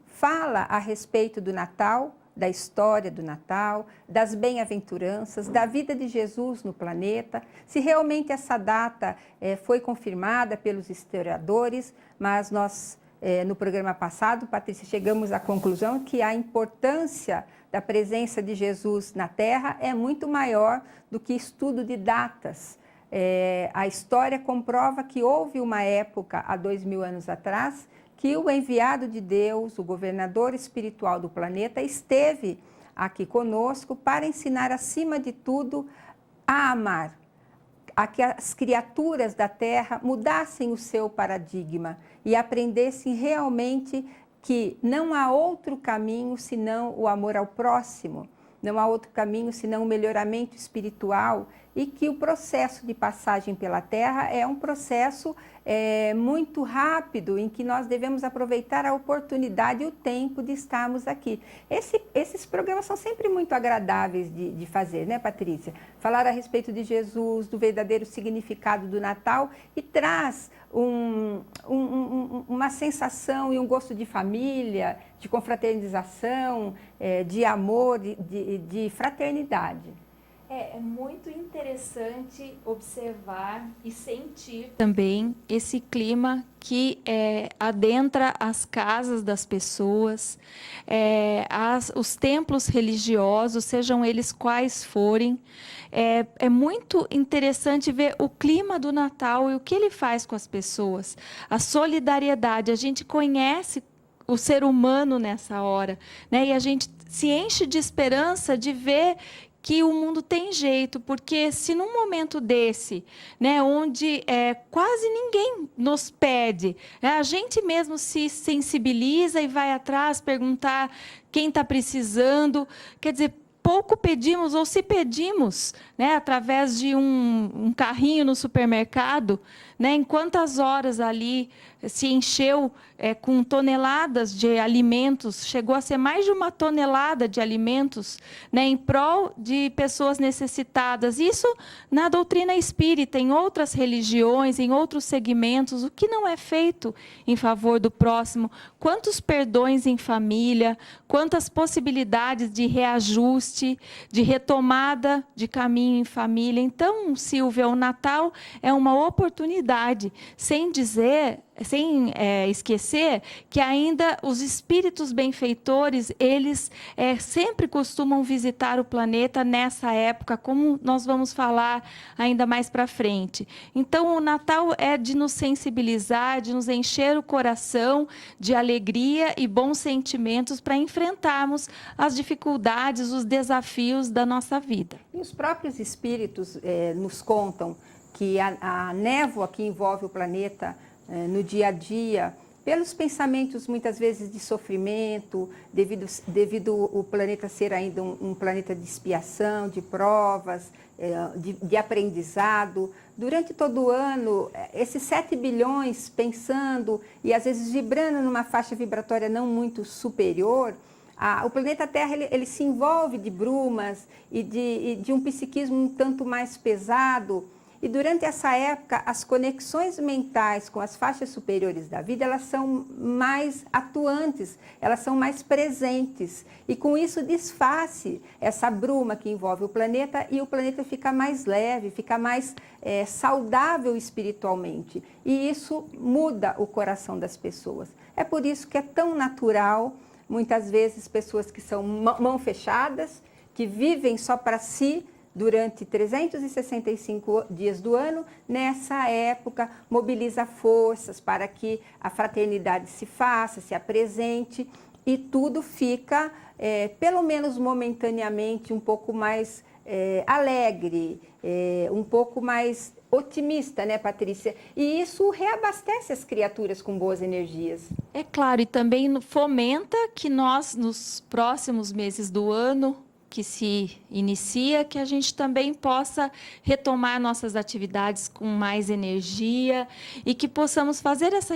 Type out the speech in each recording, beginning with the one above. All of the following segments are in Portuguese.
fala a respeito do Natal, da história do Natal, das bem-aventuranças, da vida de Jesus no planeta, se realmente essa data foi confirmada pelos historiadores, mas nós, no programa passado, Patrícia, chegamos à conclusão que a importância da presença de Jesus na Terra é muito maior do que estudo de datas. A história comprova que houve uma época, há 2000 anos atrás, que o enviado de Deus, o governador espiritual do planeta, esteve aqui conosco para ensinar, acima de tudo, a amar, a que as criaturas da Terra mudassem o seu paradigma e aprendessem realmente que não há outro caminho senão o amor ao próximo, não há outro caminho senão o melhoramento espiritual, e que o processo de passagem pela Terra é um processo muito rápido, em que nós devemos aproveitar a oportunidade e o tempo de estarmos aqui. Esses programas são sempre muito agradáveis de fazer, né, Patrícia? Falar a respeito de Jesus, do verdadeiro significado do Natal, e traz uma sensação e um gosto de família, de confraternização, de amor, de fraternidade. É muito interessante observar e sentir também esse clima que adentra as casas das pessoas, os templos religiosos, sejam eles quais forem. É muito interessante ver o clima do Natal e o que ele faz com as pessoas. A solidariedade, a gente conhece o ser humano nessa hora, né? E a gente se enche de esperança de ver que o mundo tem jeito, porque se num momento desse, né, onde quase ninguém nos pede, a gente mesmo se sensibiliza e vai atrás perguntar quem está precisando, quer dizer, pouco pedimos, ou se pedimos, né, através de um carrinho no supermercado, né, em quantas horas ali se encheu com toneladas de alimentos, chegou a ser mais de 1 tonelada de alimentos, né, em prol de pessoas necessitadas. Isso na doutrina espírita, em outras religiões, em outros segmentos, o que não é feito em favor do próximo? Quantos perdões em família, quantas possibilidades de reajuste, de retomada de caminho em família. Então, Silvia, o Natal é uma oportunidade, sem esquecer que ainda os espíritos benfeitores, eles sempre costumam visitar o planeta nessa época, como nós vamos falar ainda mais para frente. Então, o Natal é de nos sensibilizar, de nos encher o coração de alegria e bons sentimentos para enfrentarmos as dificuldades, os desafios da nossa vida. E os próprios espíritos nos contam que a névoa que envolve o planeta no dia a dia, pelos pensamentos muitas vezes de sofrimento, devido o planeta ser ainda um planeta de expiação, de provas, de aprendizado. Durante todo o ano, esses 7 bilhões pensando e às vezes vibrando numa faixa vibratória não muito superior, o planeta Terra ele se envolve de brumas e de um psiquismo um tanto mais pesado. E durante essa época, as conexões mentais com as faixas superiores da vida, elas são mais atuantes, elas são mais presentes. E com isso desfaz-se essa bruma que envolve o planeta, e o planeta fica mais leve, fica mais saudável espiritualmente. E isso muda o coração das pessoas. É por isso que é tão natural, muitas vezes, pessoas que são mão fechadas, que vivem só para si, durante 365 dias do ano, nessa época, mobiliza forças para que a fraternidade se faça, se apresente, e tudo fica, pelo menos momentaneamente, um pouco mais alegre, um pouco mais otimista, né, Patrícia? E isso reabastece as criaturas com boas energias. É claro, e também fomenta que nós, nos próximos meses do ano, que se inicia, que a gente também possa retomar nossas atividades com mais energia e que possamos fazer essa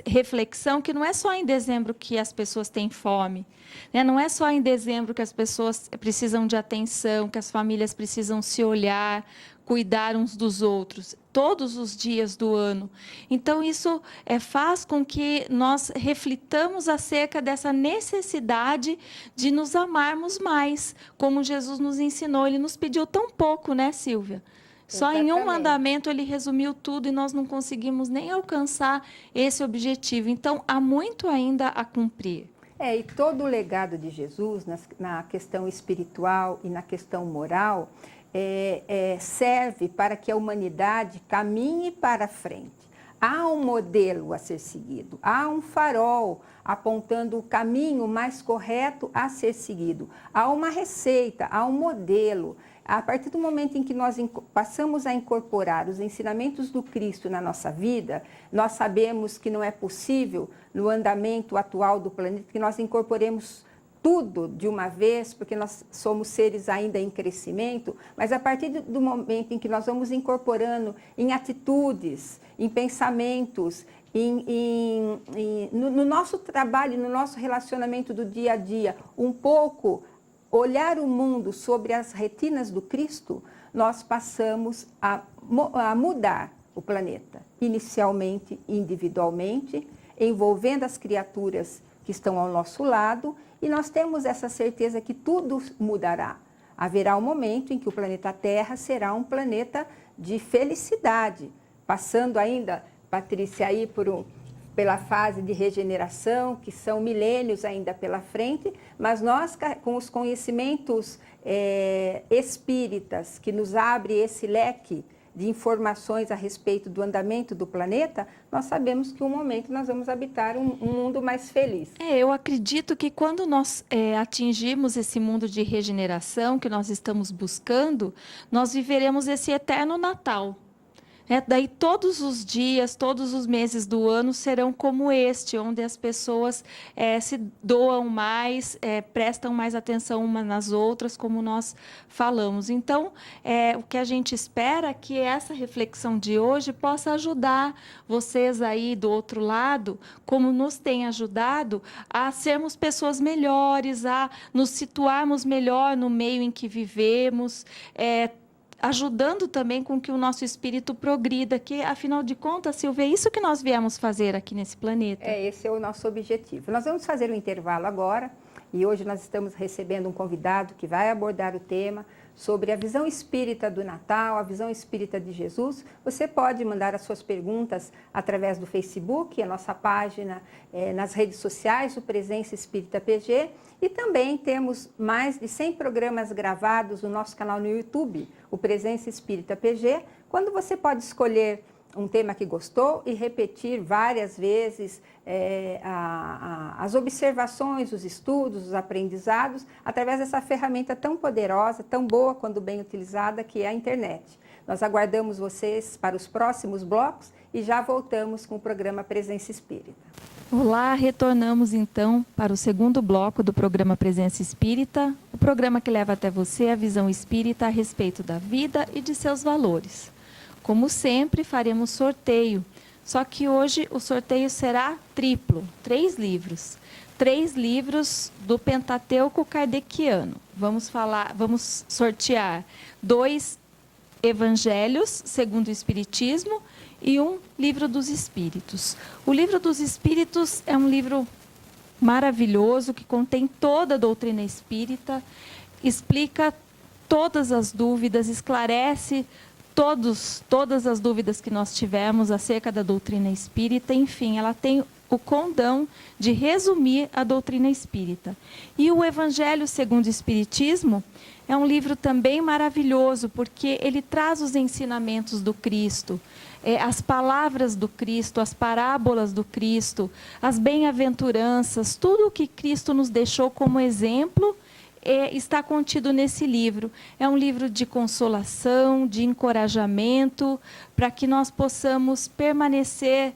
reflexão que não é só em dezembro que as pessoas têm fome, né? Não é só em dezembro que as pessoas precisam de atenção, que as famílias precisam se olhar cuidar uns dos outros, todos os dias do ano. Então, isso faz com que nós reflitamos acerca dessa necessidade de nos amarmos mais, como Jesus nos ensinou. Ele nos pediu tão pouco, né, Silvia? Só em um mandamento ele resumiu tudo e nós não conseguimos nem alcançar esse objetivo. Então, há muito ainda a cumprir. E todo o legado de Jesus, na questão espiritual e na questão moral, serve para que a humanidade caminhe para frente. Há um modelo a ser seguido, há um farol apontando o caminho mais correto a ser seguido. Há uma receita, há um modelo. A partir do momento em que nós passamos a incorporar os ensinamentos do Cristo na nossa vida, nós sabemos que não é possível, no andamento atual do planeta, que nós incorporemos tudo de uma vez, porque nós somos seres ainda em crescimento, mas a partir do momento em que nós vamos incorporando em atitudes, em pensamentos, no nosso trabalho, no nosso relacionamento do dia a dia, um pouco olhar o mundo sobre as retinas do Cristo, nós passamos a mudar o planeta, inicialmente, individualmente, envolvendo as criaturas que estão ao nosso lado, e nós temos essa certeza que tudo mudará. Haverá um momento em que o planeta Terra será um planeta de felicidade, passando ainda, Patrícia, aí pela fase de regeneração, que são milênios ainda pela frente, mas nós, com os conhecimentos espíritas, que nos abre esse leque de informações a respeito do andamento do planeta, nós sabemos que um momento nós vamos habitar um mundo mais feliz. Eu acredito que quando nós atingirmos esse mundo de regeneração que nós estamos buscando, nós viveremos esse eterno Natal. Daí todos os dias, todos os meses do ano serão como este, onde as pessoas se doam mais, prestam mais atenção umas nas outras, como nós falamos. Então, o que a gente espera é que essa reflexão de hoje possa ajudar vocês aí do outro lado, como nos tem ajudado, a sermos pessoas melhores, a nos situarmos melhor no meio em que vivemos, ajudando também com que o nosso espírito progrida, que, afinal de contas, Silvia, é isso que nós viemos fazer aqui nesse planeta. Esse é o nosso objetivo. Nós vamos fazer um intervalo agora, e hoje nós estamos recebendo um convidado que vai abordar o tema sobre a visão espírita do Natal, a visão espírita de Jesus. Você pode mandar as suas perguntas através do Facebook, a nossa página, nas redes sociais, o Presença Espírita PG, e também temos mais de 100 programas gravados no nosso canal no YouTube, o Presença Espírita PG, quando você pode escolher um tema que gostou e repetir várias vezes as observações, os estudos, os aprendizados, através dessa ferramenta tão poderosa, tão boa quando bem utilizada, que é a internet. Nós aguardamos vocês para os próximos blocos e já voltamos com o programa Presença Espírita. Olá, retornamos então para o segundo bloco do programa Presença Espírita, o programa que leva até você a visão espírita a respeito da vida e de seus valores. Como sempre, faremos sorteio, só que hoje o sorteio será triplo, 3 livros. 3 livros do Pentateuco Kardeciano. Vamos sortear 2 Evangelhos segundo o Espiritismo e 1 Livro dos Espíritos. O Livro dos Espíritos é um livro maravilhoso que contém toda a doutrina espírita, explica todas as dúvidas, esclarece todas as dúvidas que nós tivemos acerca da doutrina espírita. Enfim, ela tem o condão de resumir a doutrina espírita. E o Evangelho segundo o Espiritismo é um livro também maravilhoso, porque ele traz os ensinamentos do Cristo, as palavras do Cristo, as parábolas do Cristo, as bem-aventuranças, tudo o que Cristo nos deixou como exemplo está contido nesse livro. É um livro de consolação, de encorajamento, para que nós possamos permanecer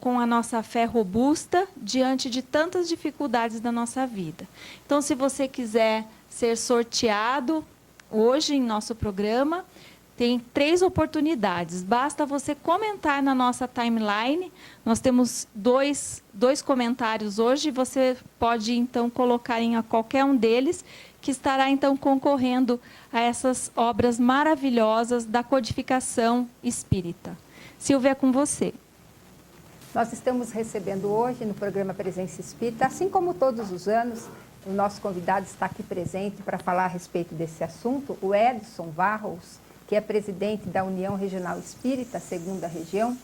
com a nossa fé robusta diante de tantas dificuldades da nossa vida. Então, se você quiser ser sorteado hoje em nosso programa, tem 3 oportunidades. Basta você comentar na nossa timeline. Nós temos dois comentários hoje. Você pode, então, colocar em qualquer um deles que estará então concorrendo a essas obras maravilhosas da codificação espírita. Silvia, é com você. Nós estamos recebendo hoje no programa Presença Espírita, assim como todos os anos, o nosso convidado está aqui presente para falar a respeito desse assunto, o Edson Varros, que é presidente da União Regional Espírita, segunda região,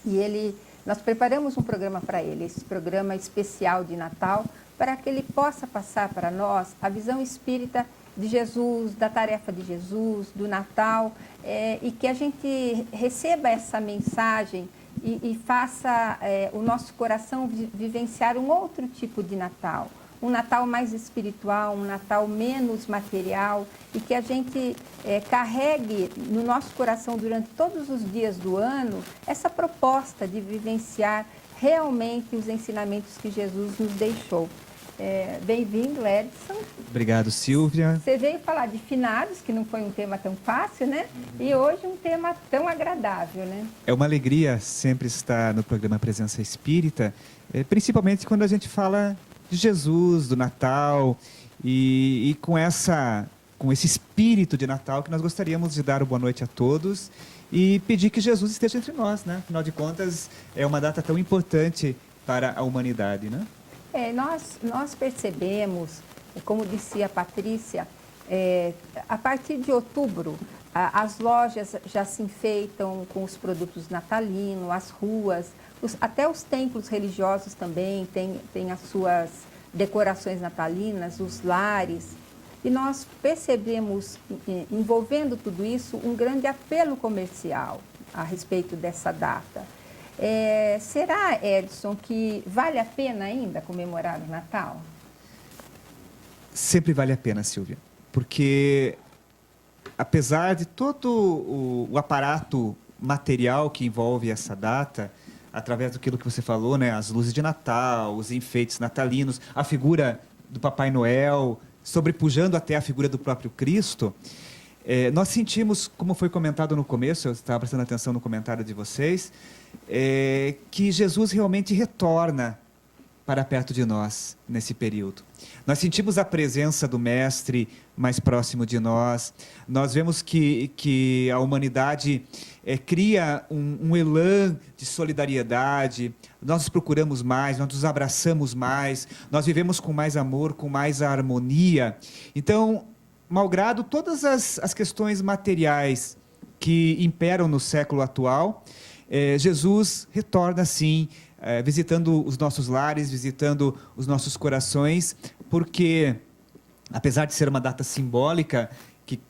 e nós preparamos um programa para ele, esse programa especial de Natal, para que ele possa passar para nós a visão espírita de Jesus, da tarefa de Jesus, do Natal, e que a gente receba essa mensagem e faça o nosso coração vivenciar um outro tipo de Natal. Um Natal mais espiritual, um Natal menos material, e que a gente carregue no nosso coração durante todos os dias do ano essa proposta de vivenciar realmente os ensinamentos que Jesus nos deixou. Bem-vindo, Edson. Obrigado, Silvia. Você veio falar de finados, que não foi um tema tão fácil, né? E hoje um tema tão agradável, né? É uma alegria sempre estar no programa Presença Espírita, principalmente quando a gente fala de Jesus, do Natal, e com esse espírito de Natal que nós gostaríamos de dar uma boa noite a todos e pedir que Jesus esteja entre nós, né? Afinal de contas, é uma data tão importante para a humanidade, né? Nós percebemos, como disse a Patrícia, a partir de outubro, as lojas já se enfeitam com os produtos natalinos, as ruas, até os templos religiosos também têm as suas decorações natalinas, os lares. E nós percebemos, envolvendo tudo isso, um grande apelo comercial a respeito dessa data. Será, Edson, que vale a pena ainda comemorar o Natal? Sempre vale a pena, Silvia, porque apesar de todo o aparato material que envolve essa data, através daquilo que você falou, né, as luzes de Natal, os enfeites natalinos, a figura do Papai Noel, sobrepujando até a figura do próprio Cristo, nós sentimos, como foi comentado no começo, eu estava prestando atenção no comentário de vocês, que Jesus realmente retorna para perto de nós nesse período. Nós sentimos a presença do Mestre mais próximo de nós. Nós vemos que a humanidade cria um elã de solidariedade. Nós nos procuramos mais, nós nos abraçamos mais, nós vivemos com mais amor, com mais harmonia. Então, malgrado todas as questões materiais que imperam no século atual, Jesus retorna, sim, visitando os nossos lares, visitando os nossos corações, porque, apesar de ser uma data simbólica,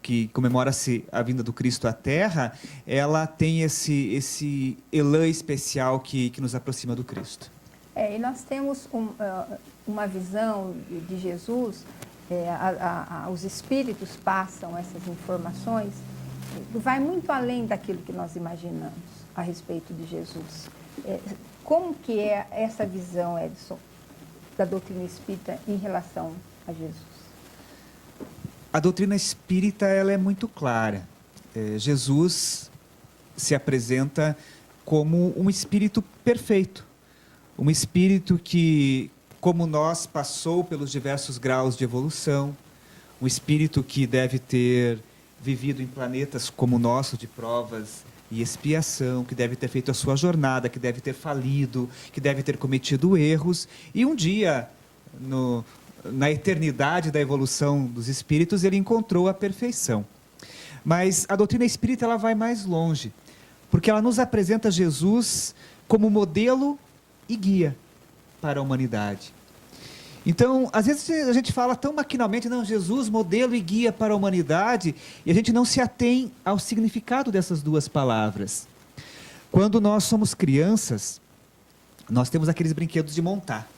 que comemora-se a vinda do Cristo à Terra, ela tem esse elã especial que nos aproxima do Cristo. E nós temos uma visão de Jesus, os espíritos passam essas informações, vai muito além daquilo que nós imaginamos a respeito de Jesus. Como que é essa visão, Edson, da doutrina espírita em relação a Jesus? A doutrina espírita ela é muito clara. Jesus se apresenta como um espírito perfeito, um espírito que, como nós, passou pelos diversos graus de evolução, um espírito que deve ter vivido em planetas como o nosso, de provas e expiação, que deve ter feito a sua jornada, que deve ter falido, que deve ter cometido erros, e um dia, na eternidade da evolução dos espíritos, ele encontrou a perfeição. Mas a doutrina espírita ela vai mais longe, porque ela nos apresenta Jesus como modelo e guia para a humanidade. Então, às vezes a gente fala tão maquinalmente, não, Jesus, modelo e guia para a humanidade, e a gente não se atém ao significado dessas duas palavras. Quando nós somos crianças, nós temos aqueles brinquedos de montar.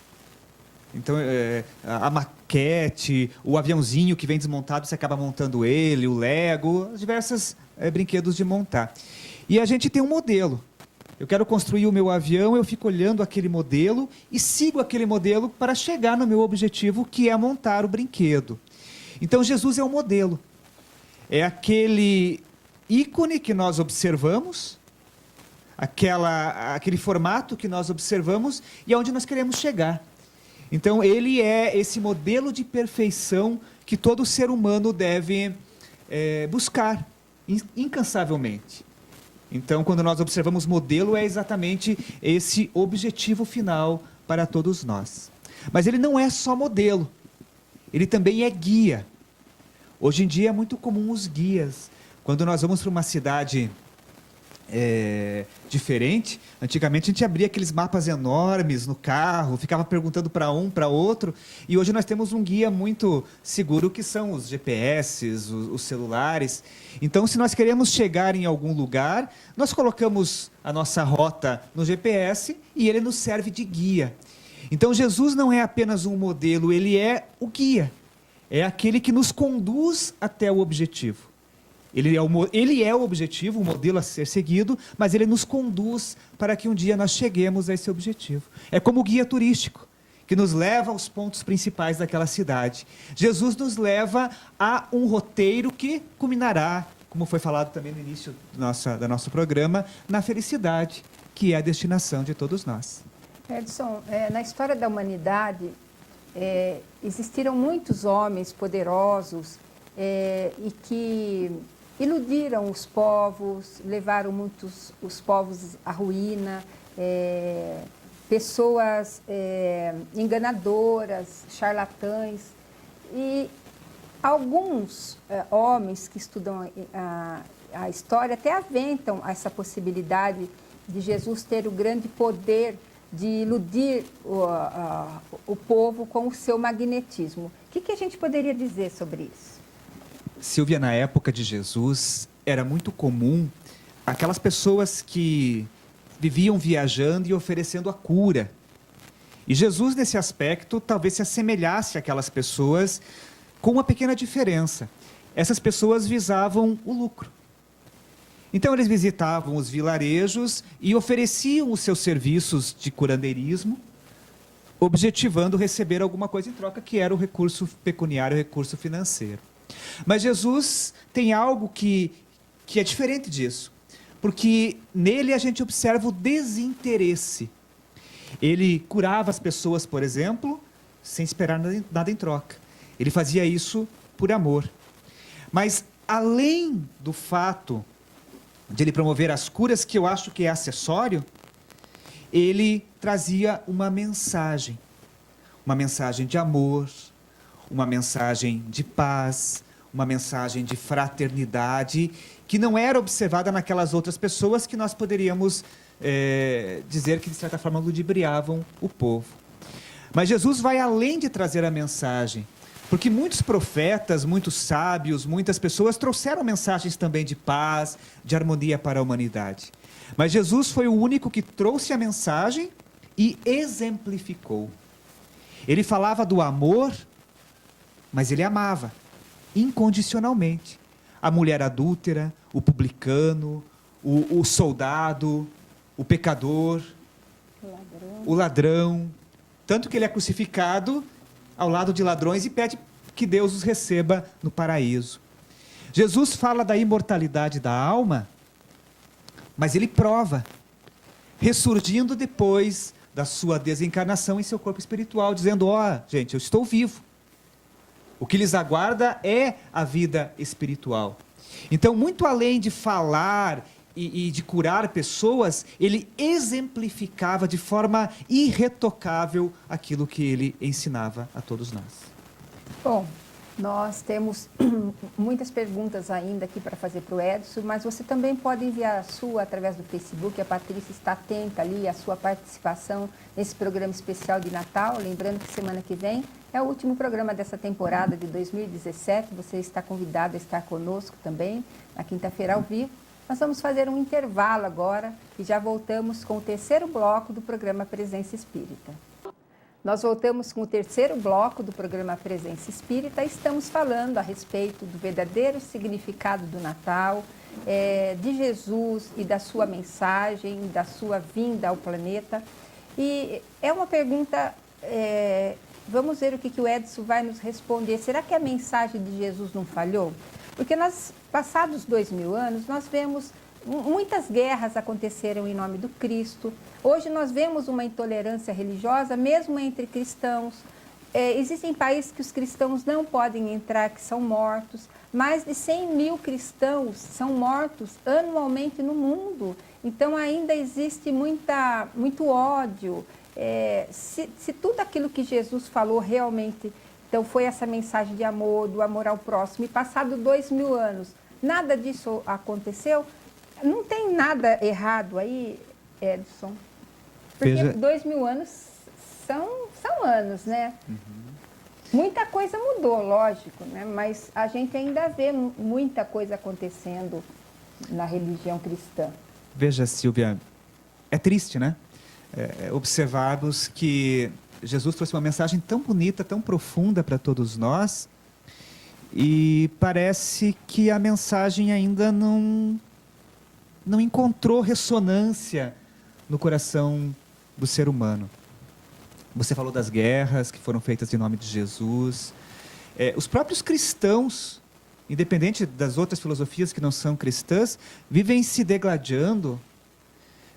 Então, a maquete, o aviãozinho que vem desmontado, você acaba montando ele, o Lego, os diversos brinquedos de montar. E a gente tem um modelo. Eu quero construir o meu avião, eu fico olhando aquele modelo e sigo aquele modelo para chegar no meu objetivo, que é montar o brinquedo. Então, Jesus é um modelo. É aquele ícone que nós observamos, aquele formato que nós observamos e aonde nós queremos chegar. Então, ele é esse modelo de perfeição que todo ser humano deve buscar incansavelmente. Então, quando nós observamos modelo, é exatamente esse objetivo final para todos nós. Mas ele não é só modelo, ele também é guia. Hoje em dia é muito comum os guias. Quando nós vamos para uma cidade diferente, antigamente a gente abria aqueles mapas enormes no carro, ficava perguntando para um, para outro, e hoje nós temos um guia muito seguro, que são os GPS, os celulares. Então, se nós queremos chegar em algum lugar, nós colocamos a nossa rota no GPS e ele nos serve de guia. Então, Jesus não é apenas um modelo, ele é o guia. É aquele que nos conduz até o objetivo. Ele é o objetivo, o modelo a ser seguido, mas ele nos conduz para que um dia nós cheguemos a esse objetivo. É como o guia turístico, que nos leva aos pontos principais daquela cidade. Jesus nos leva a um roteiro que culminará, como foi falado também no início do nosso programa, na felicidade, que é a destinação de todos nós. Edson, na história da humanidade, existiram muitos homens poderosos e que iludiram os povos, levaram os povos à ruína, pessoas enganadoras, charlatães. E alguns homens que estudam a história até aventam essa possibilidade de Jesus ter o grande poder de iludir o povo com o seu magnetismo. O que a gente poderia dizer sobre isso? Silvia, na época de Jesus, era muito comum aquelas pessoas que viviam viajando e oferecendo a cura. E Jesus, nesse aspecto, talvez se assemelhasse àquelas pessoas com uma pequena diferença. Essas pessoas visavam o lucro. Então, eles visitavam os vilarejos e ofereciam os seus serviços de curandeirismo, objetivando receber alguma coisa em troca, que era o recurso pecuniário, o recurso financeiro. Mas Jesus tem algo que é diferente disso, porque nele a gente observa o desinteresse. Ele curava as pessoas, por exemplo, sem esperar nada em troca. Ele fazia isso por amor. Mas, além do fato de ele promover as curas, que eu acho que é acessório, ele trazia uma mensagem de amor, uma mensagem de paz, uma mensagem de fraternidade, que não era observada naquelas outras pessoas que nós poderíamos dizer que, de certa forma, ludibriavam o povo. Mas Jesus vai além de trazer a mensagem, porque muitos profetas, muitos sábios, muitas pessoas trouxeram mensagens também de paz, de harmonia para a humanidade. Mas Jesus foi o único que trouxe a mensagem e exemplificou. Ele falava do amor, mas ele amava incondicionalmente a mulher adúltera, o publicano, o soldado, o pecador, o ladrão. Tanto que ele é crucificado ao lado de ladrões e pede que Deus os receba no paraíso. Jesus fala da imortalidade da alma, mas ele prova, ressurgindo depois da sua desencarnação em seu corpo espiritual, dizendo: gente, eu estou vivo. O que lhes aguarda é a vida espiritual. Então, muito além de falar e de curar pessoas, ele exemplificava de forma irretocável aquilo que ele ensinava a todos nós. Bom, nós temos muitas perguntas ainda aqui para fazer para o Edson, mas você também pode enviar a sua através do Facebook. A Patrícia está atenta ali à sua participação nesse programa especial de Natal. Lembrando que semana que vem é o último programa dessa temporada de 2017. Você está convidado a estar conosco também, na quinta-feira ao vivo. Nós vamos fazer um intervalo agora e já voltamos com o terceiro bloco do programa Presença Espírita. Nós voltamos com o terceiro bloco do programa Presença Espírita. Estamos falando a respeito do verdadeiro significado do Natal, de Jesus e da sua mensagem, da sua vinda ao planeta. E é uma pergunta, vamos ver o que o Edson vai nos responder. Será que a mensagem de Jesus não falhou? Porque nós, passados 2000 anos, nós vemos muitas guerras aconteceram em nome do Cristo. Hoje nós vemos uma intolerância religiosa, mesmo entre cristãos. existem países que os cristãos não podem entrar, que são mortos. Mais de 100 mil cristãos são mortos anualmente no mundo. Então, ainda existe muito ódio. Se tudo aquilo que Jesus falou realmente, então foi essa mensagem de amor, do amor ao próximo, e passado 2000 anos, nada disso aconteceu, não tem nada errado aí, Edson? Porque 2000 anos são anos, né? Muita coisa mudou, lógico, né? Mas a gente ainda vê muita coisa acontecendo na religião cristã. Veja, Silvia, é triste, né? Observarmos que Jesus trouxe uma mensagem tão bonita, tão profunda para todos nós, e parece que a mensagem ainda não encontrou ressonância no coração do ser humano. Você falou das guerras que foram feitas em nome de Jesus. Os próprios cristãos, independente das outras filosofias que não são cristãs, vivem se degladiando,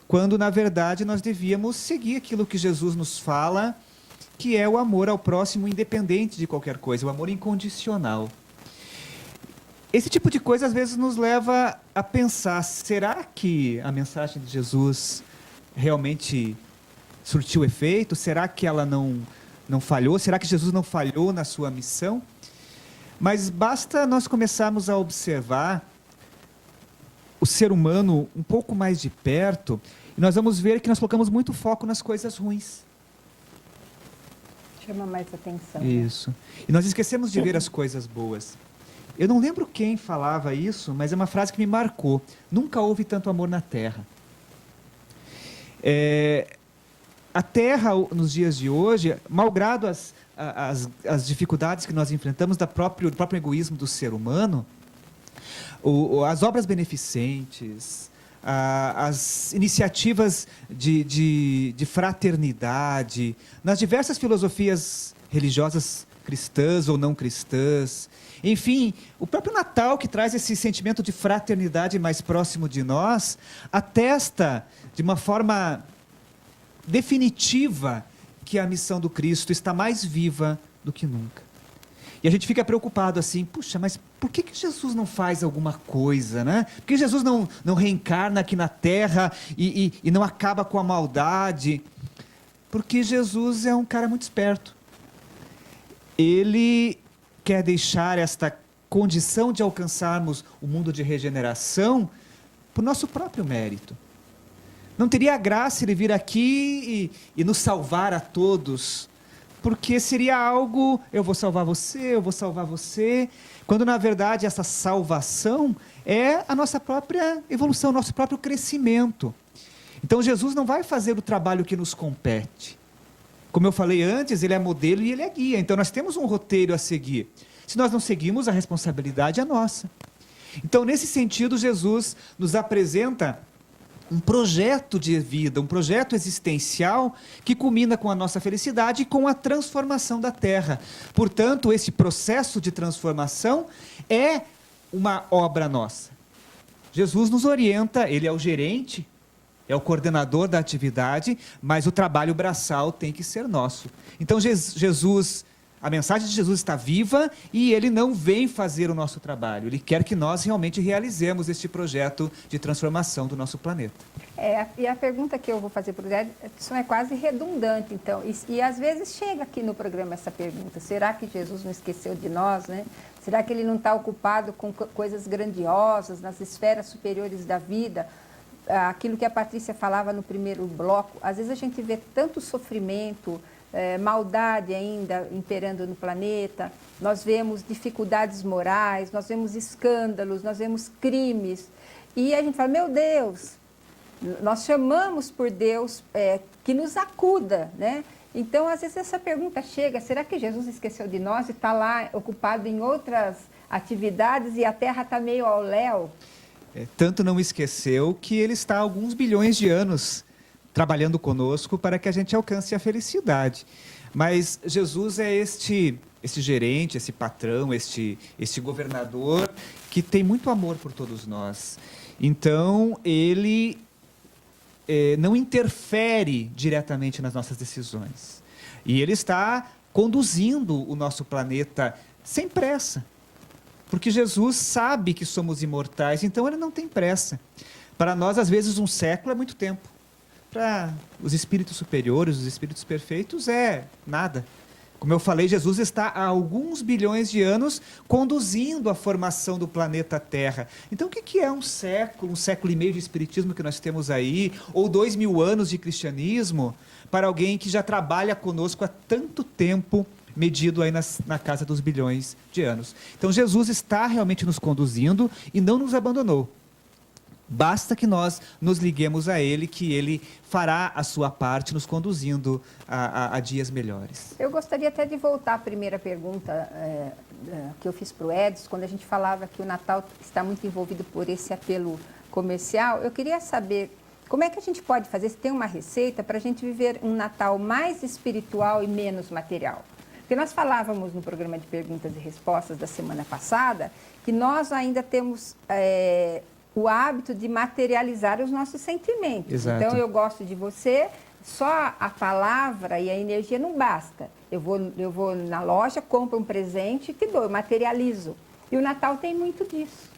quando, na verdade, nós devíamos seguir aquilo que Jesus nos fala, que é o amor ao próximo, independente de qualquer coisa, o amor incondicional. Esse tipo de coisa, às vezes, nos leva a pensar, será que a mensagem de Jesus realmente surtiu efeito? Será que ela não falhou? Será que Jesus não falhou na sua missão? Mas basta nós começarmos a observar o ser humano um pouco mais de perto, e nós vamos ver que nós colocamos muito foco nas coisas ruins. Chama mais atenção. Isso. E nós esquecemos de ver as coisas boas. Eu não lembro quem falava isso, mas é uma frase que me marcou. Nunca houve tanto amor na Terra. A Terra, nos dias de hoje, malgrado as dificuldades que nós enfrentamos do próprio egoísmo do ser humano, as obras beneficentes, as iniciativas de fraternidade, nas diversas filosofias religiosas cristãs ou não cristãs, enfim, o próprio Natal, que traz esse sentimento de fraternidade mais próximo de nós, atesta de uma forma definitiva que a missão do Cristo está mais viva do que nunca. E a gente fica preocupado assim, puxa, mas por que Jesus não faz alguma coisa, né? Por que Jesus não reencarna aqui na Terra e não acaba com a maldade? Porque Jesus é um cara muito esperto. Ele quer deixar esta condição de alcançarmos o mundo de regeneração por nosso próprio mérito. Não teria graça ele vir aqui e nos salvar a todos, porque seria algo, eu vou salvar você, quando na verdade essa salvação é a nossa própria evolução, nosso próprio crescimento. Então Jesus não vai fazer o trabalho que nos compete. Como eu falei antes, ele é modelo e ele é guia, então nós temos um roteiro a seguir. Se nós não seguimos, a responsabilidade é nossa. Então, nesse sentido, Jesus nos apresenta um projeto de vida, um projeto existencial que culmina com a nossa felicidade e com a transformação da Terra. Portanto, esse processo de transformação é uma obra nossa. Jesus nos orienta, ele é o gerente, é o coordenador da atividade, mas o trabalho braçal tem que ser nosso. Então, a mensagem de Jesus está viva e ele não vem fazer o nosso trabalho. Ele quer que nós realmente realizemos este projeto de transformação do nosso planeta. E a pergunta que eu vou fazer para o Edson é quase redundante, então. E às vezes chega aqui no programa essa pergunta. Será que Jesus não esqueceu de nós, né? Será que ele não está ocupado com coisas grandiosas, nas esferas superiores da vida? Aquilo que a Patrícia falava no primeiro bloco, às vezes a gente vê tanto sofrimento, maldade ainda imperando no planeta, nós vemos dificuldades morais, nós vemos escândalos, nós vemos crimes, e a gente fala, meu Deus, nós chamamos por Deus que nos acuda, né? Então, às vezes essa pergunta chega, será que Jesus esqueceu de nós e está lá ocupado em outras atividades e a Terra está meio ao léu? Tanto não esqueceu que ele está há alguns bilhões de anos trabalhando conosco para que a gente alcance a felicidade. Mas Jesus é este gerente, esse patrão, este governador que tem muito amor por todos nós. Então, ele não interfere diretamente nas nossas decisões. E ele está conduzindo o nosso planeta sem pressa. Porque Jesus sabe que somos imortais, então ele não tem pressa. Para nós, às vezes, um século é muito tempo. Para os espíritos superiores, os espíritos perfeitos, é nada. Como eu falei, Jesus está há alguns bilhões de anos conduzindo a formação do planeta Terra. Então, o que é um século e meio de espiritismo que nós temos aí, ou 2000 anos de cristianismo, para alguém que já trabalha conosco há tanto tempo, medido aí na casa dos bilhões de anos? Então, Jesus está realmente nos conduzindo e não nos abandonou. Basta que nós nos liguemos a Ele, que Ele fará a sua parte, nos conduzindo a dias melhores. Eu gostaria até de voltar à primeira pergunta que eu fiz para o Edson, quando a gente falava que o Natal está muito envolvido por esse apelo comercial. Eu queria saber como é que a gente pode fazer, se tem uma receita para a gente viver um Natal mais espiritual e menos material. Porque nós falávamos no programa de perguntas e respostas da semana passada que nós ainda temos o hábito de materializar os nossos sentimentos. Exato. Então, eu gosto de você, só a palavra e a energia não basta. Eu vou na loja, compro um presente e te dou, eu materializo. E o Natal tem muito disso.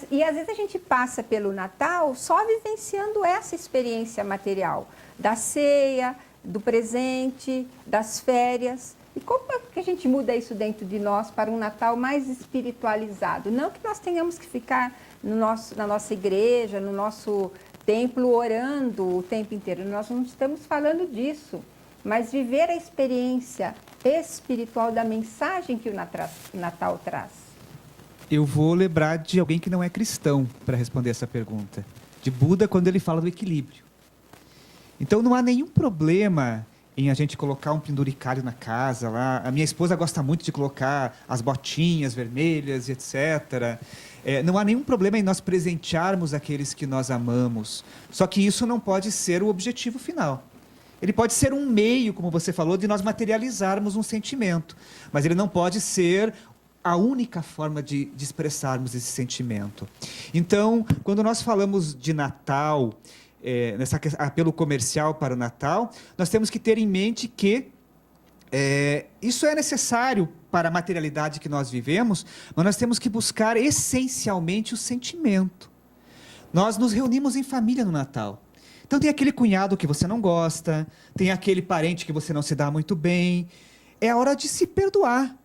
E às vezes a gente passa pelo Natal só vivenciando essa experiência material, da ceia, do presente, das férias. E como é que a gente muda isso dentro de nós para um Natal mais espiritualizado? Não que nós tenhamos que ficar na nossa igreja, no nosso templo, orando o tempo inteiro. Nós não estamos falando disso. Mas viver a experiência espiritual da mensagem que o Natal traz. Eu vou lembrar de alguém que não é cristão para responder essa pergunta. De Buda, quando ele fala do equilíbrio. Então, não há nenhum problema em a gente colocar um penduricalho na casa lá. A minha esposa gosta muito de colocar as botinhas vermelhas, etc. Não há nenhum problema em nós presentearmos aqueles que nós amamos. Só que isso não pode ser o objetivo final. Ele pode ser um meio, como você falou, de nós materializarmos um sentimento. Mas ele não pode ser a única forma de expressarmos esse sentimento. Então, quando nós falamos de Natal, nesse apelo comercial para o Natal, nós temos que ter em mente que isso é necessário para a materialidade que nós vivemos, mas nós temos que buscar essencialmente o sentimento. Nós nos reunimos em família no Natal. Então tem aquele cunhado que você não gosta, tem aquele parente que você não se dá muito bem. É hora de se perdoar.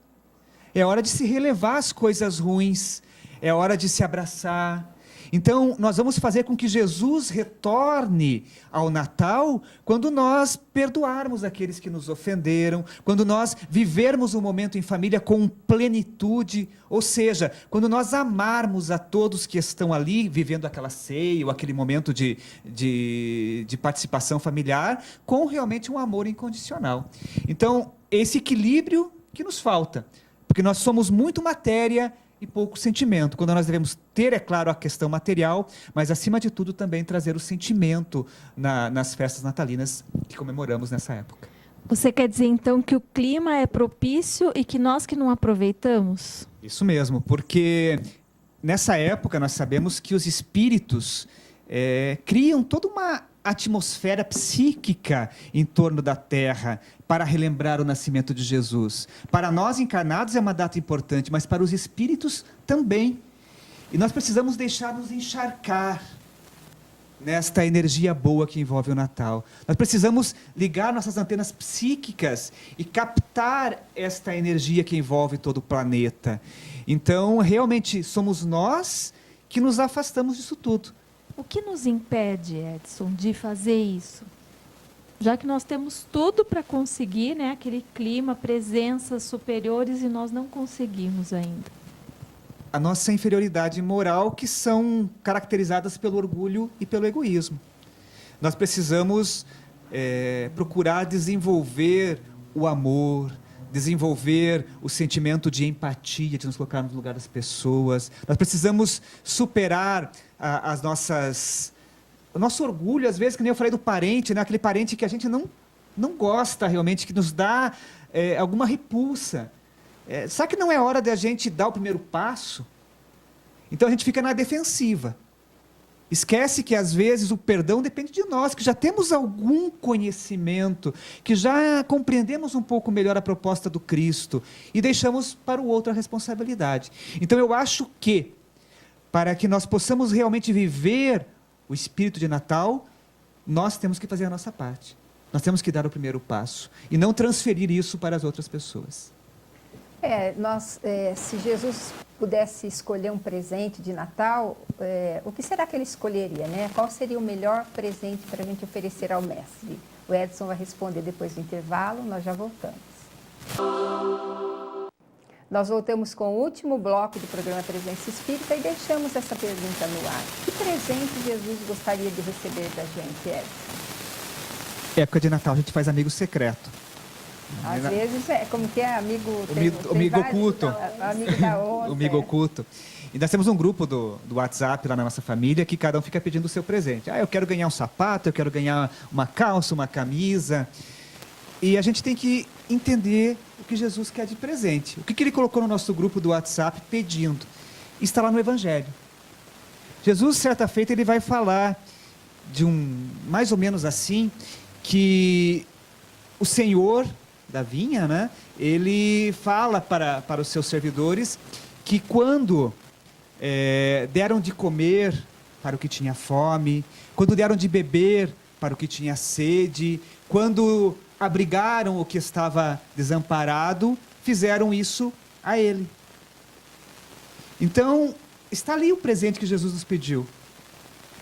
É hora de se relevar as coisas ruins. É hora de se abraçar. Então, nós vamos fazer com que Jesus retorne ao Natal quando nós perdoarmos aqueles que nos ofenderam, quando nós vivermos um momento em família com plenitude, ou seja, quando nós amarmos a todos que estão ali vivendo aquela ceia ou aquele momento de participação familiar com realmente um amor incondicional. Então, esse equilíbrio que nos falta, porque nós somos muito matéria e pouco sentimento, quando nós devemos ter, é claro, a questão material, mas acima de tudo também trazer o sentimento nas festas natalinas que comemoramos nessa época. Você quer dizer então que o clima é propício e que nós que não aproveitamos? Isso mesmo, porque nessa época nós sabemos que os espíritos criam toda uma atmosfera psíquica em torno da Terra para relembrar o nascimento de Jesus. Para nós encarnados é uma data importante, mas para os espíritos também. E nós precisamos deixar-nos encharcar nesta energia boa que envolve o Natal. Nós precisamos ligar nossas antenas psíquicas e captar esta energia que envolve todo o planeta. Então, realmente, somos nós que nos afastamos disso tudo. O que nos impede, Edson, de fazer isso? Já que nós temos tudo para conseguir, né, aquele clima, presenças superiores, e nós não conseguimos ainda. A nossa inferioridade moral, que são caracterizadas pelo orgulho e pelo egoísmo. Nós precisamos procurar desenvolver o amor, desenvolver o sentimento de empatia, de nos colocar no lugar das pessoas. Nós precisamos superar o nosso orgulho, às vezes, que nem eu falei do parente, né? Aquele parente que a gente não gosta realmente, que nos dá alguma repulsa. Será que não é hora de a gente dar o primeiro passo? Então a gente fica na defensiva. Esquece que às vezes o perdão depende de nós, que já temos algum conhecimento, que já compreendemos um pouco melhor a proposta do Cristo e deixamos para o outro a responsabilidade. Então eu acho que, para que nós possamos realmente viver o espírito de Natal, nós temos que fazer a nossa parte. Nós temos que dar o primeiro passo e não transferir isso para as outras pessoas. Se Jesus pudesse escolher um presente de Natal, o que será que ele escolheria, né? Qual seria o melhor presente para a gente oferecer ao mestre? O Edson vai responder depois do intervalo, nós já voltamos. Nós voltamos com o último bloco do programa Presença Espírita e deixamos essa pergunta no ar. Que presente Jesus gostaria de receber da gente, Edson? Época de Natal a gente faz amigo secreto. Às vezes como que é amigo oculto. Amigo da onça. Amigo oculto. E nós temos um grupo do WhatsApp lá na nossa família que cada um fica pedindo o seu presente. Eu quero ganhar um sapato, eu quero ganhar uma calça, uma camisa. E a gente tem que entender o que Jesus quer de presente. O que ele colocou no nosso grupo do WhatsApp pedindo? Está lá no Evangelho. Jesus, certa feita, ele vai falar de mais ou menos assim, que o Senhor da vinha, né, ele fala para os seus servidores que quando deram de comer para o que tinha fome, quando deram de beber para o que tinha sede, quando abrigaram o que estava desamparado, fizeram isso a ele. Então, está ali o presente que Jesus nos pediu.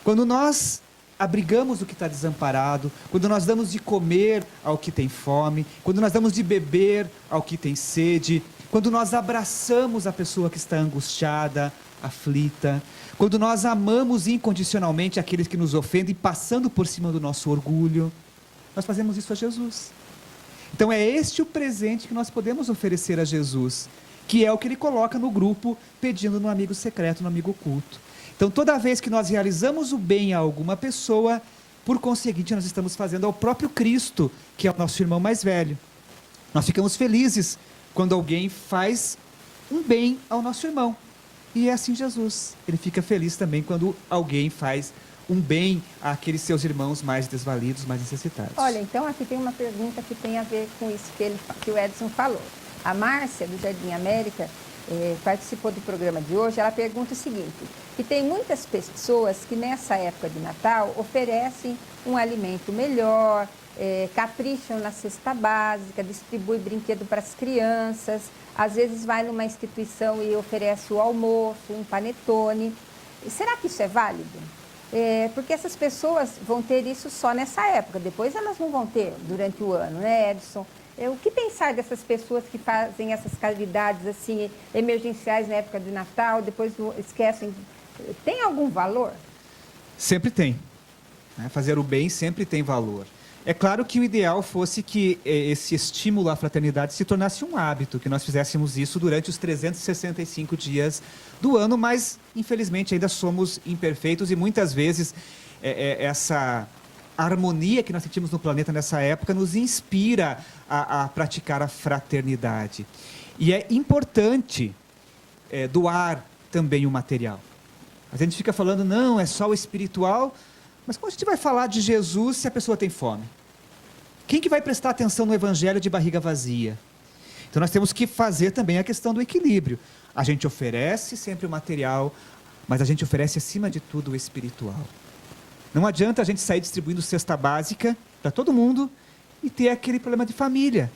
Quando nós abrigamos o que está desamparado, quando nós damos de comer ao que tem fome, quando nós damos de beber ao que tem sede, quando nós abraçamos a pessoa que está angustiada, aflita, quando nós amamos incondicionalmente aqueles que nos ofendem, passando por cima do nosso orgulho, nós fazemos isso a Jesus. Então é este o presente que nós podemos oferecer a Jesus, que é o que ele coloca no grupo, pedindo no amigo secreto, no amigo oculto. Então, toda vez que nós realizamos o bem a alguma pessoa, por conseguinte, nós estamos fazendo ao próprio Cristo, que é o nosso irmão mais velho. Nós ficamos felizes quando alguém faz um bem ao nosso irmão. E é assim Jesus. Ele fica feliz também quando alguém faz um bem àqueles seus irmãos mais desvalidos, mais necessitados. Olha, então aqui tem uma pergunta que tem a ver com isso que o Edson falou. A Márcia, do Jardim América, participou do programa de hoje. Ela pergunta o seguinte, que tem muitas pessoas que nessa época de Natal oferecem um alimento melhor, capricham na cesta básica, distribuem brinquedo para as crianças, às vezes vai numa instituição e oferece o almoço, um panetone. Será que isso é válido? Porque essas pessoas vão ter isso só nessa época, depois elas não vão ter durante o ano, né, Edson? O que pensar dessas pessoas que fazem essas caridades assim, emergenciais na época de Natal, depois esquecem? Tem algum valor? Sempre tem. Fazer o bem sempre tem valor. É claro que o ideal fosse que esse estímulo à fraternidade se tornasse um hábito, que nós fizéssemos isso durante os 365 dias do ano, mas infelizmente ainda somos imperfeitos e muitas vezes essa harmonia que nós sentimos no planeta nessa época nos inspira a praticar a fraternidade. E é importante doar também o material. A gente fica falando, não, é só o espiritual, mas como a gente vai falar de Jesus se a pessoa tem fome? Quem que vai prestar atenção no evangelho de barriga vazia? Então nós temos que fazer também a questão do equilíbrio. A gente oferece sempre o material, mas a gente oferece acima de tudo o espiritual. Não adianta a gente sair distribuindo cesta básica para todo mundo e ter aquele problema de família,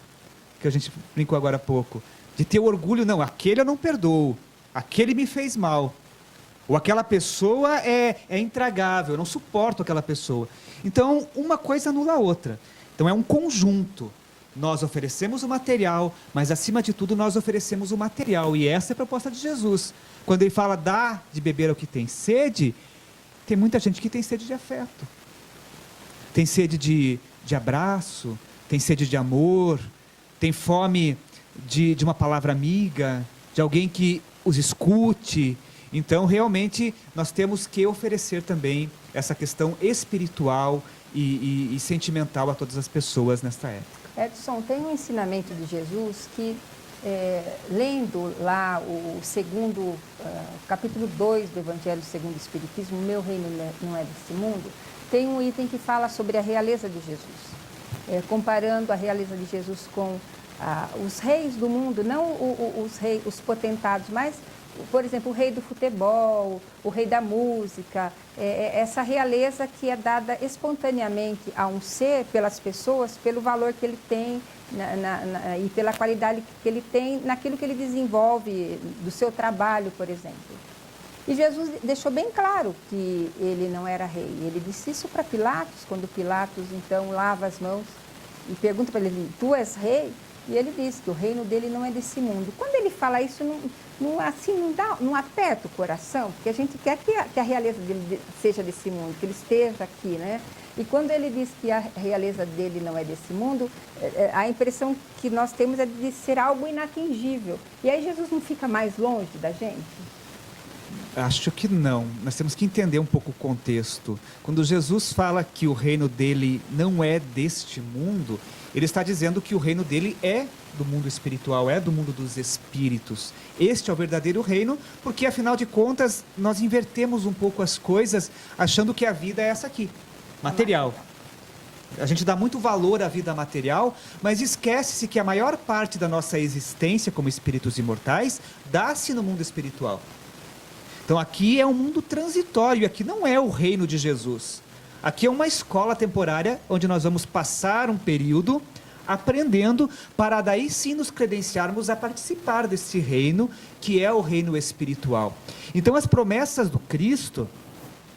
que a gente brincou agora há pouco. De ter orgulho, não, aquele eu não perdoo, aquele me fez mal. Ou aquela pessoa é intragável, eu não suporto aquela pessoa. Então, uma coisa anula a outra. Então, é um conjunto. Nós oferecemos o material, mas acima de tudo nós oferecemos o material. E essa é a proposta de Jesus. Quando ele fala, dá de beber ao que tem sede, tem muita gente que tem sede de afeto. Tem sede de abraço, tem sede de amor, tem fome de uma palavra amiga, de alguém que os escute. Então, realmente, nós temos que oferecer também essa questão espiritual e sentimental a todas as pessoas nesta época. Edson, tem um ensinamento de Jesus que lendo lá o segundo, capítulo 2 do Evangelho segundo o Espiritismo, o meu reino não é desse mundo, tem um item que fala sobre a realeza de Jesus, comparando a realeza de Jesus com os reis do mundo, não os potentados, mas, por exemplo, o rei do futebol, o rei da música, essa realeza que é dada espontaneamente a um ser, pelas pessoas, pelo valor que ele tem e pela qualidade que ele tem naquilo que ele desenvolve do seu trabalho, por exemplo. E Jesus deixou bem claro que ele não era rei. Ele disse isso para Pilatos, quando Pilatos, então, lava as mãos e pergunta para ele, tu és rei? E ele diz que o reino dele não é desse mundo. Quando ele fala isso, não aperta o coração, porque a gente quer que a realeza dele seja desse mundo, que ele esteja aqui, né? E quando ele diz que a realeza dele não é desse mundo, a impressão que nós temos é de ser algo inatingível. E aí Jesus não fica mais longe da gente? Acho que não. Nós temos que entender um pouco o contexto. Quando Jesus fala que o reino dele não é deste mundo, ele está dizendo que o reino dele é do mundo espiritual, é do mundo dos espíritos. Este é o verdadeiro reino, porque afinal de contas nós invertemos um pouco as coisas, achando que a vida é essa aqui, material. A gente dá muito valor à vida material, mas esquece-se que a maior parte da nossa existência como espíritos imortais dá-se no mundo espiritual. Então aqui é um mundo transitório, aqui não é o reino de Jesus. Aqui é uma escola temporária onde nós vamos passar um período aprendendo para daí sim nos credenciarmos a participar desse reino que é o reino espiritual. Então as promessas do Cristo,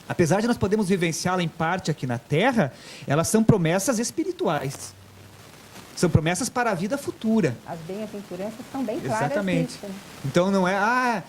apesar de nós podermos vivenciá-la em parte aqui na Terra, elas são promessas espirituais. São promessas para a vida futura. As bem-aventuranças estão bem claras. Exatamente. Nisso, né? Então não é,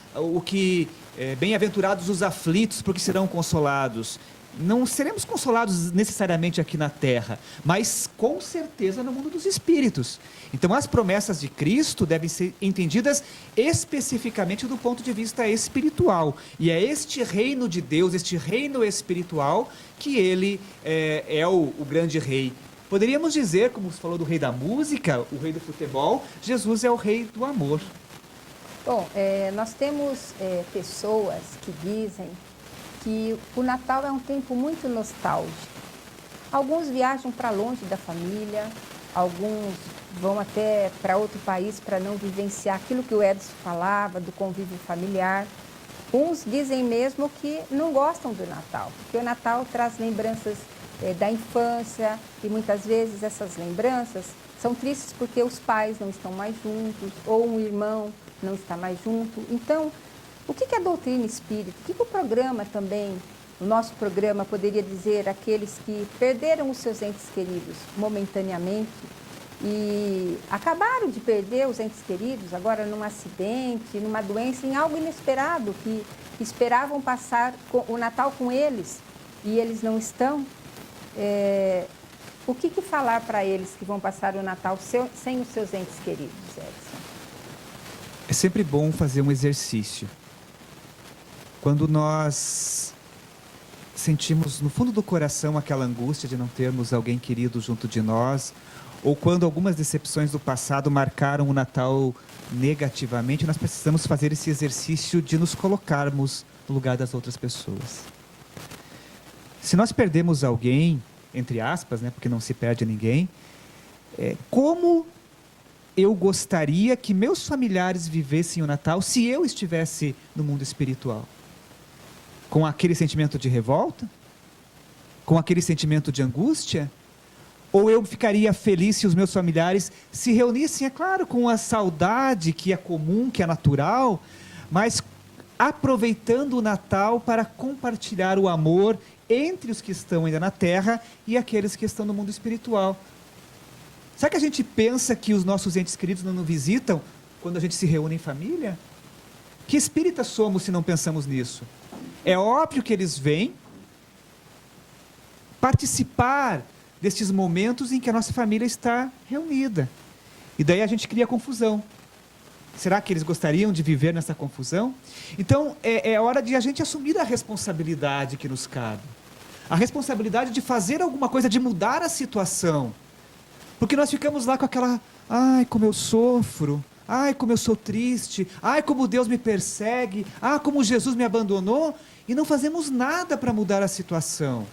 bem-aventurados os aflitos porque serão consolados. Não seremos consolados necessariamente aqui na Terra, mas com certeza no mundo dos espíritos. Então as promessas de Cristo devem ser entendidas especificamente do ponto de vista espiritual. E é este reino de Deus, este reino espiritual, que ele é o grande rei. Poderíamos dizer, como você falou do rei da música, o rei do futebol, Jesus é o rei do amor. Bom, nós temos pessoas que dizem que o Natal é um tempo muito nostálgico. Alguns viajam para longe da família, alguns vão até para outro país para não vivenciar aquilo que o Edson falava, do convívio familiar. Uns dizem mesmo que não gostam do Natal, porque o Natal traz lembranças da infância e muitas vezes essas lembranças são tristes porque os pais não estão mais juntos ou um irmão não está mais junto. Então, o que é a doutrina espírita? O que o programa também, o nosso programa poderia dizer àqueles que perderam os seus entes queridos momentaneamente e acabaram de perder os entes queridos agora num acidente, numa doença, em algo inesperado, que esperavam passar o Natal com eles e eles não estão? O que falar para eles que vão passar o Natal sem os seus entes queridos, Edson? É sempre bom fazer um exercício. Quando nós sentimos no fundo do coração aquela angústia de não termos alguém querido junto de nós, ou quando algumas decepções do passado marcaram o Natal negativamente, nós precisamos fazer esse exercício de nos colocarmos no lugar das outras pessoas. Se nós perdemos alguém, entre aspas, né, porque não se perde ninguém, como eu gostaria que meus familiares vivessem o Natal se eu estivesse no mundo espiritual? Com aquele sentimento de revolta? Com aquele sentimento de angústia? Ou eu ficaria feliz se os meus familiares se reunissem, é claro, com a saudade que é comum, que é natural, mas aproveitando o Natal para compartilhar o amor entre os que estão ainda na Terra e aqueles que estão no mundo espiritual. Será que a gente pensa que os nossos entes queridos não nos visitam quando a gente se reúne em família? Que espíritas somos se não pensamos nisso? É óbvio que eles vêm participar destes momentos em que a nossa família está reunida. E daí a gente cria confusão. Será que eles gostariam de viver nessa confusão? Então, é hora de a gente assumir a responsabilidade que nos cabe. A responsabilidade de fazer alguma coisa, de mudar a situação. Porque nós ficamos lá com aquela, ai, como eu sofro, Ai, como eu sou triste. Ai, como Deus me persegue. Ah, como Jesus me abandonou. E não fazemos nada para mudar a situação.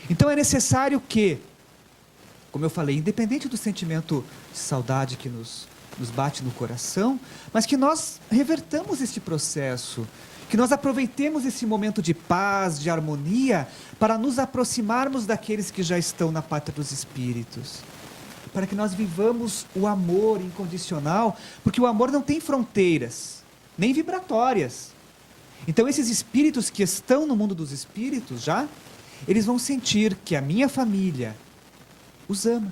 Então é necessário que, como eu falei, independente do sentimento de saudade que nos bate no coração, mas que nós revertamos este processo, que nós aproveitemos esse momento de paz, de harmonia, para nos aproximarmos daqueles que já estão na pátria dos espíritos, para que nós vivamos o amor incondicional, porque o amor não tem fronteiras, nem vibratórias. Então esses espíritos que estão no mundo dos espíritos já, eles vão sentir que a minha família os ama.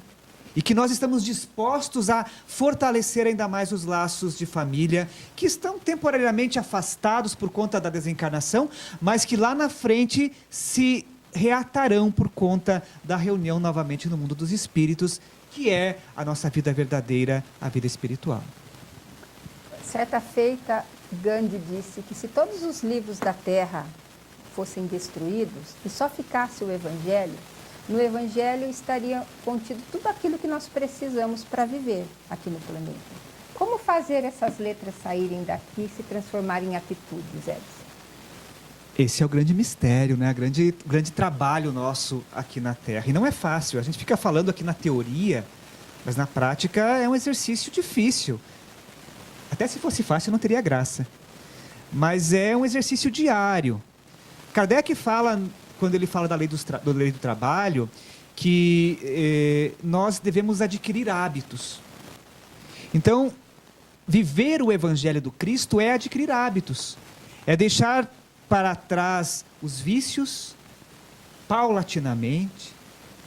E que nós estamos dispostos a fortalecer ainda mais os laços de família que estão temporariamente afastados por conta da desencarnação, mas que lá na frente se reatarão por conta da reunião novamente no mundo dos espíritos, que é a nossa vida verdadeira, a vida espiritual. Certa feita, Gandhi disse que se todos os livros da Terra fossem destruídos e só ficasse o Evangelho, no Evangelho estaria contido tudo aquilo que nós precisamos para viver aqui no planeta. Como fazer essas letras saírem daqui e se transformarem em atitudes, Edson? Esse é o grande mistério, né? O grande trabalho nosso aqui na Terra. E não é fácil, a gente fica falando aqui na teoria, mas na prática é um exercício difícil. Até se fosse fácil não teria graça. Mas é um exercício diário. Kardec fala, quando ele fala da lei do trabalho, que nós devemos adquirir hábitos. Então, viver o Evangelho do Cristo é adquirir hábitos. É deixar para trás os vícios, paulatinamente,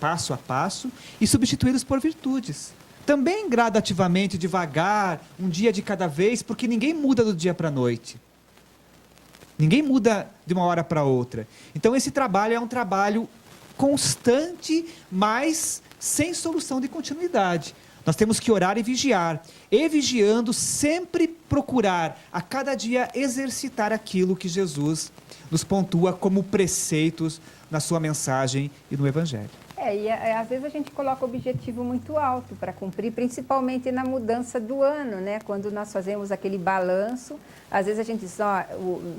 passo a passo, e substituí-los por virtudes. Também gradativamente, devagar, um dia de cada vez, porque ninguém muda do dia para a noite. Ninguém muda de uma hora para outra. Então esse trabalho é um trabalho constante, mas sem solução de continuidade. Nós temos que orar e vigiar. E vigiando, sempre procurar, a cada dia, exercitar aquilo que Jesus nos pontua como preceitos na sua mensagem e no Evangelho. Às vezes a gente coloca o objetivo muito alto para cumprir, principalmente na mudança do ano, né? Quando nós fazemos aquele balanço, às vezes a gente diz,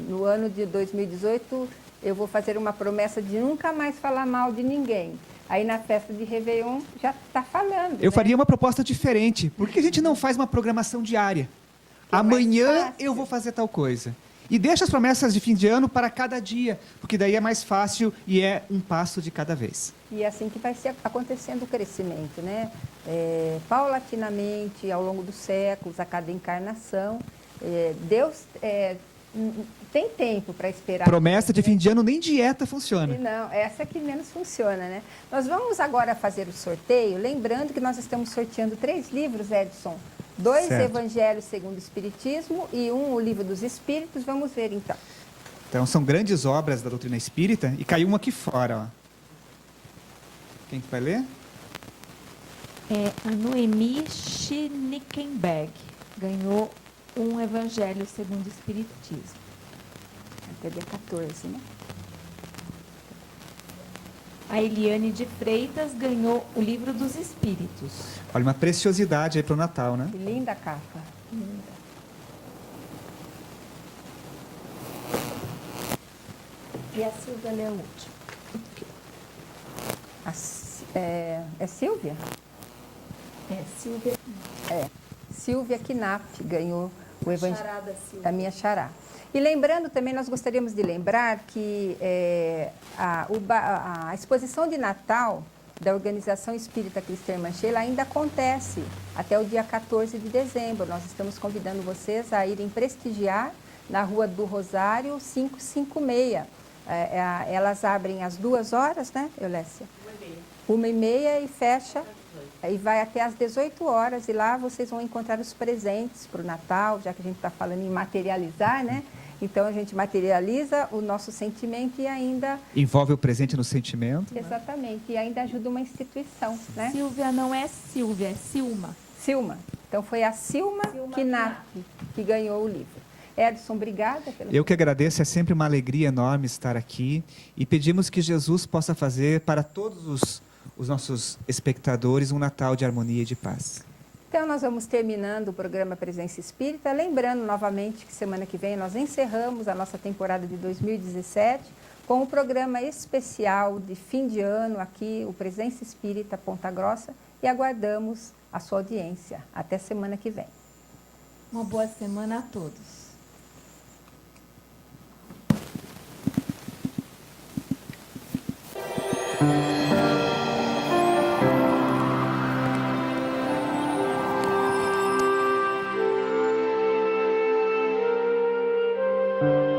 no ano de 2018 eu vou fazer uma promessa de nunca mais falar mal de ninguém. Aí na festa de Réveillon já está falando. Eu faria uma proposta diferente. Por que a gente não faz uma programação diária? Amanhã eu vou fazer tal coisa. E deixa as promessas de fim de ano para cada dia, porque daí é mais fácil e é um passo de cada vez. E é assim que vai ser acontecendo o crescimento, né? Paulatinamente, ao longo dos séculos, a cada encarnação, Deus tem tempo para esperar. Promessa de fim de ano, nem dieta funciona. E não, essa é que menos funciona, né? Nós vamos agora fazer o sorteio, lembrando que nós estamos sorteando 3 livros, Edson. 2 certo. Evangelhos segundo o Espiritismo e 1 o Livro dos Espíritos. Vamos ver então. Então são grandes obras da doutrina espírita e caiu uma aqui fora, ó. Quem que vai ler? É a Noemi Schnickenberg. Ganhou um Evangelho segundo o Espiritismo. Até dia 14, né? A Eliane de Freitas ganhou o Livro dos Espíritos. Olha, uma preciosidade aí para o Natal, né? Que linda capa. Linda. E a Silvia lê a última. É Silvia? É, Silvia. Silvia Knapp ganhou o Evangelho. Chará da Silvia. Da minha xará. E lembrando também, nós gostaríamos de lembrar que a exposição de Natal da Organização Espírita Cristã Manchela ainda acontece até o dia 14 de dezembro. Nós estamos convidando vocês a irem prestigiar na Rua do Rosário 556. Elas abrem às 2 horas, né, Eulécia? 1h30 e fecha, e vai até às 18 horas. E lá vocês vão encontrar os presentes para o Natal, já que a gente está falando em materializar, né? Então a gente materializa o nosso sentimento e ainda... Envolve o presente no sentimento. Exatamente, e ainda ajuda uma instituição, né? Silvia não é Silvia, é Silma. Silma. Então foi a Silma Knapp que ganhou o livro. Edson, obrigada. Eu que agradeço, é sempre uma alegria enorme estar aqui e pedimos que Jesus possa fazer para todos os nossos espectadores um Natal de harmonia e de paz. Então, nós vamos terminando o programa Presença Espírita, lembrando novamente que semana que vem nós encerramos a nossa temporada de 2017 com o programa especial de fim de ano aqui, o Presença Espírita Ponta Grossa, e aguardamos a sua audiência. Até semana que vem. Uma boa semana a todos. Música